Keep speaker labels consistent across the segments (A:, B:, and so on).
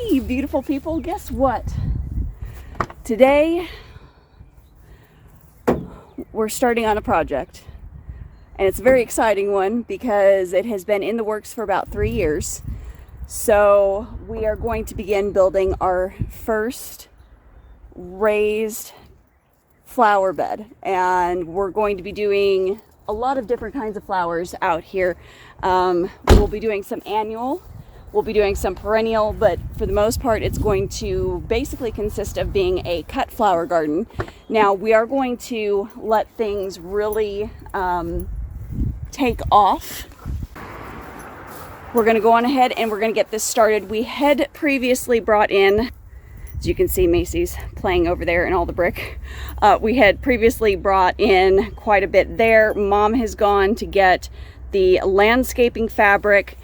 A: Hey, beautiful people, guess what? Today, we're starting on a project. And it's a very exciting one because it has been in the works for about 3 years. So we are going to begin building our first raised flower bed. And we're going to be doing a lot of different kinds of flowers out here. We'll be doing some annual. We'll be doing some perennial, but for the most part, it's going to basically consist of being a cut flower garden. Now, we are going to let things really take off. We're going to go on ahead and we're going to get this started. We had previously brought in, as you can see, Macy's playing over there and all the brick. We had previously brought in quite a bit there. Mom has gone to get the landscaping fabric.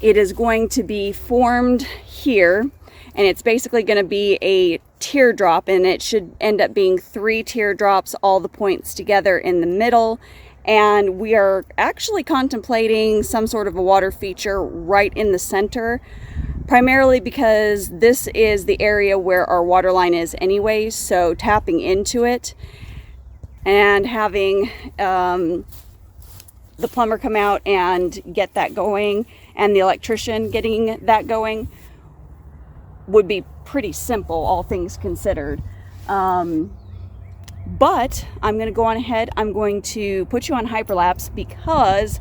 A: It is going to be formed here, and it's basically going to be a teardrop, and it should end up being 3 teardrops, all the points together in the middle. And we are actually contemplating some sort of a water feature right in the center, primarily because this is the area where our water line is anyways, so tapping into it and having the plumber come out and get that going and the electrician getting that going would be pretty simple, all things considered. But I'm going to go on ahead. I'm going to put you on hyperlapse because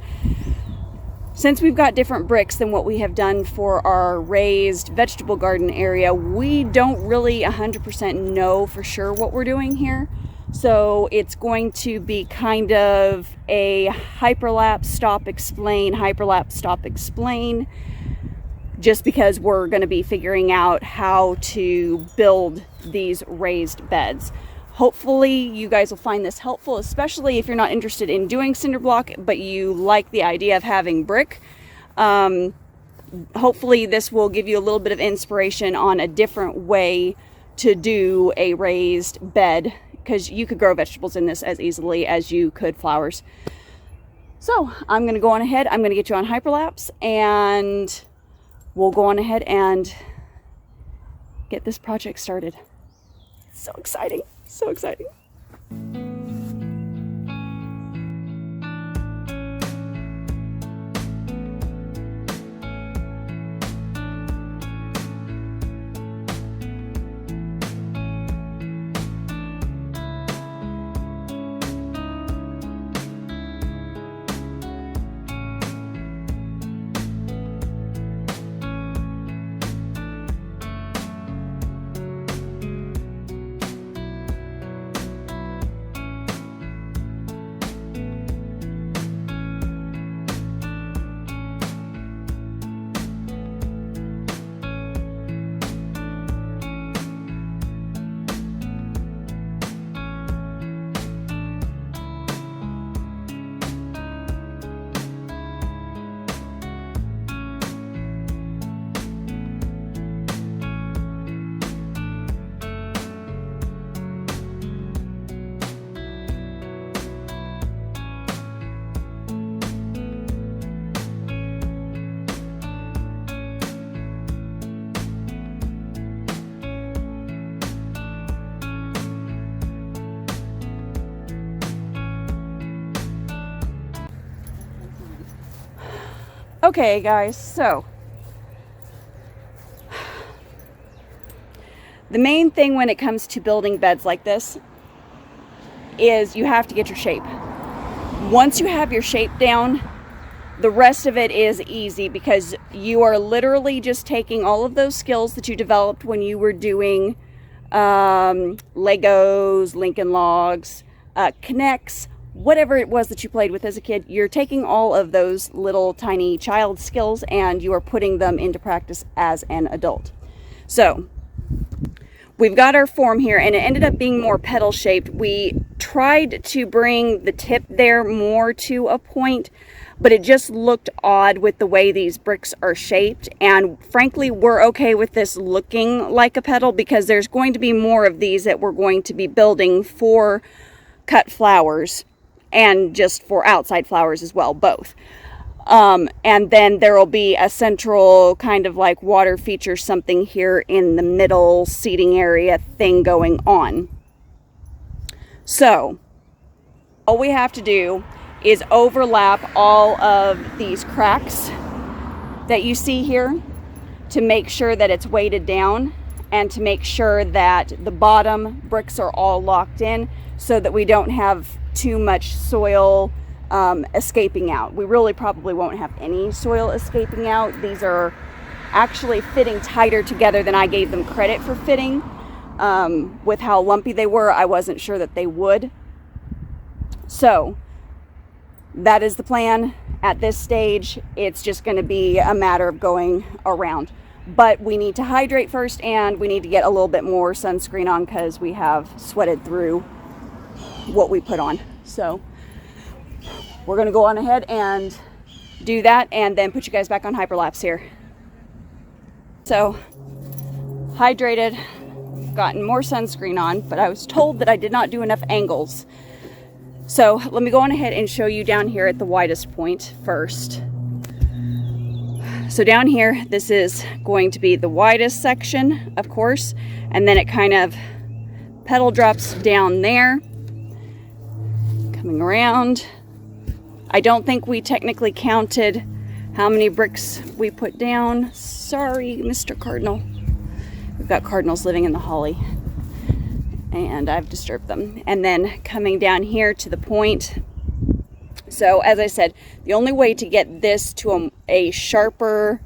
A: since we've got different bricks than what we have done for our raised vegetable garden area, we don't really 100% know for sure what we're doing here. So it's going to be kind of a hyperlapse, stop, explain, hyperlapse, stop, explain, just because we're going to be figuring out how to build these raised beds. Hopefully you guys will find this helpful, especially if you're not interested in doing cinder block, but you like the idea of having brick. Hopefully this will give you a little bit of inspiration on a different way to do a raised bed, because you could grow vegetables in this as easily as you could flowers. So I'm going to go on ahead. I'm going to get you on hyperlapse, and we'll go on ahead and get this project started. So exciting. So exciting. Okay guys, so the main thing when it comes to building beds like this is you have to get your shape. Once you have your shape down, the rest of it is easy because you are literally just taking all of those skills that you developed when you were doing Legos, Lincoln Logs, Connects, whatever it was that you played with as a kid. You're taking all of those little tiny child skills and you are putting them into practice as an adult. So we've got our form here, and it ended up being more petal shaped. We tried to bring the tip there more to a point, but it just looked odd with the way these bricks are shaped. And frankly, we're okay with this looking like a petal because there's going to be more of these that we're going to be building for cut flowers and just for outside flowers as well, both. And then there will be a central kind of like water feature, something here in the middle seating area thing going on. So all we have to do is overlap all of these cracks that you see here to make sure that it's weighted down, and to make sure that the bottom bricks are all locked in so that we don't have too much soil escaping out. We really probably won't have any soil escaping out. These are actually fitting tighter together than I gave them credit for fitting. With how lumpy they were, I wasn't sure that they would. So that is the plan. At this stage, it's just going to be a matter of going around. But we need to hydrate first, and we need to get a little bit more sunscreen on because we have sweated through what we put on. So we're going to go on ahead and do that, and then put you guys back on hyperlapse here. So hydrated, gotten more sunscreen on, but I was told that I did not do enough angles. So let me go on ahead and show you down here at the widest point first. So down here, this is going to be the widest section, of course, and then it kind of pedal drops down there, coming around. I don't think we technically counted how many bricks we put down. Sorry, Mr. Cardinal. We've got cardinals living in the holly, and I've disturbed them. And then coming down here to the point. So as I said, the only way to get this to a sharper,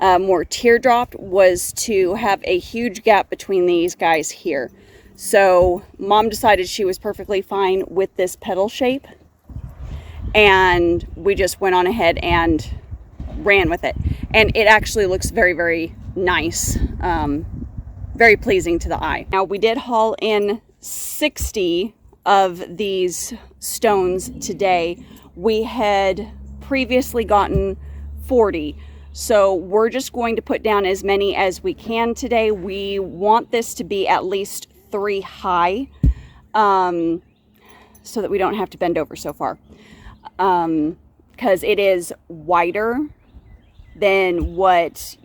A: more teardrop was to have a huge gap between these guys here. So Mom decided she was perfectly fine with this petal shape, and we just went on ahead and ran with it. And it actually looks very, very nice, very pleasing to the eye. Now, we did haul in 60 of these stones today. We had previously gotten 40, so we're just going to put down as many as we can today. We want this to be at least 3 high, so that we don't have to bend over so far, because it is wider than what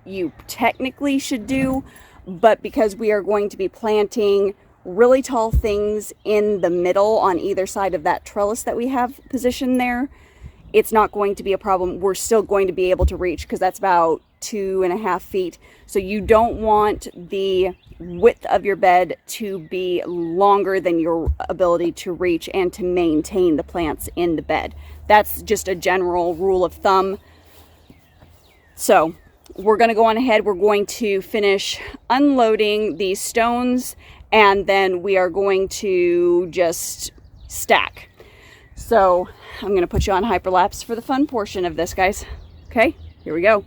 A: you technically should do, but because we are going to be planting really tall things in the middle on either side of that trellis that we have positioned there, it's not going to be a problem. We're still going to be able to reach, because that's about 2.5 feet. So you don't want the width of your bed to be longer than your ability to reach and to maintain the plants in the bed. That's just a general rule of thumb. So we're going to go on ahead. We're going to finish unloading these stones, and then we are going to just stack. So I'm going to put you on hyperlapse for the fun portion of this, guys. Okay, here we go.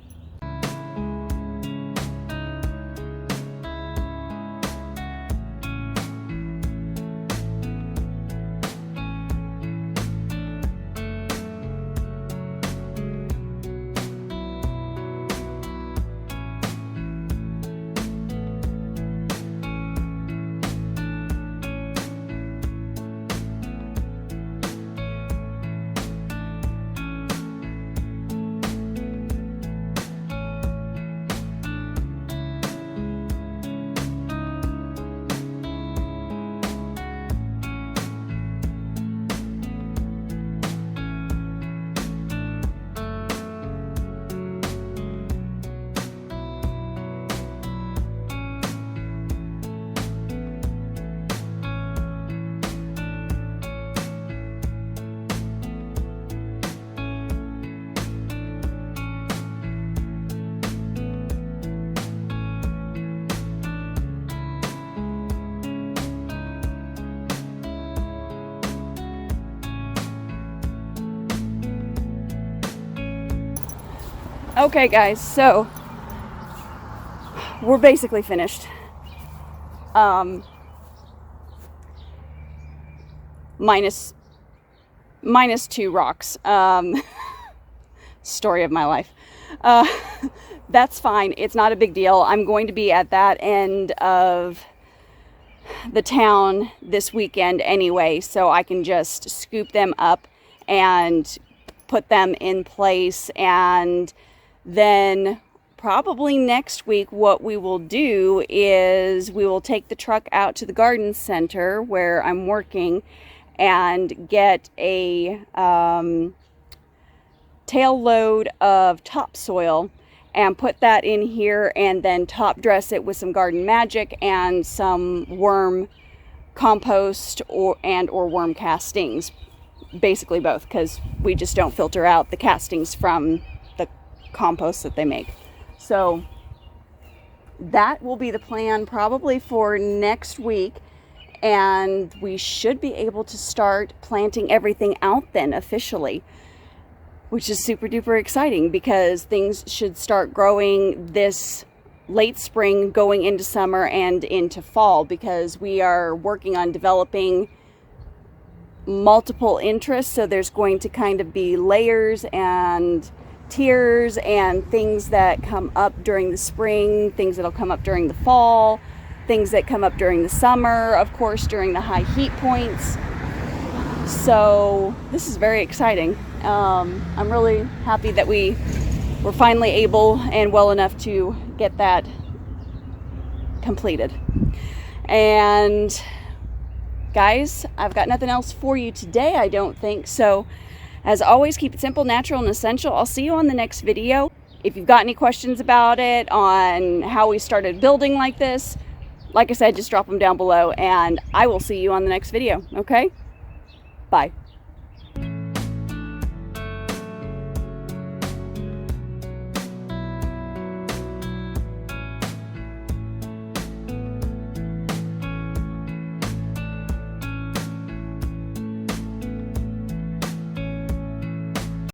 A: Okay guys, so we're basically finished. Minus 2 rocks. Story of my life. That's fine. It's not a big deal. I'm going to be at that end of the town this weekend anyway, so I can just scoop them up and put them in place. And then probably next week what we will do is we will take the truck out to the garden center where I'm working and get a tail load of topsoil and put that in here, and then top dress it with some Garden Magic and some worm compost or worm castings, basically both, because we just don't filter out the castings from the compost that they make. So that will be the plan probably for next week, and we should be able to start planting everything out then officially, which is super duper exciting because things should start growing this late spring going into summer and into fall, because we are working on developing multiple interests. So there's going to kind of be layers and tiers and things that come up during the spring, things that'll come up during the fall, things that come up during the summer, of course, during the high heat points. So this is very exciting. I'm really happy that we were finally able and well enough to get that completed. And guys, I've got nothing else for you today, I don't think. So as always, keep it simple, natural, and essential. I'll see you on the next video. If you've got any questions about it, on how we started building like this, like I said, just drop them down below, and I will see you on the next video. Okay? Bye.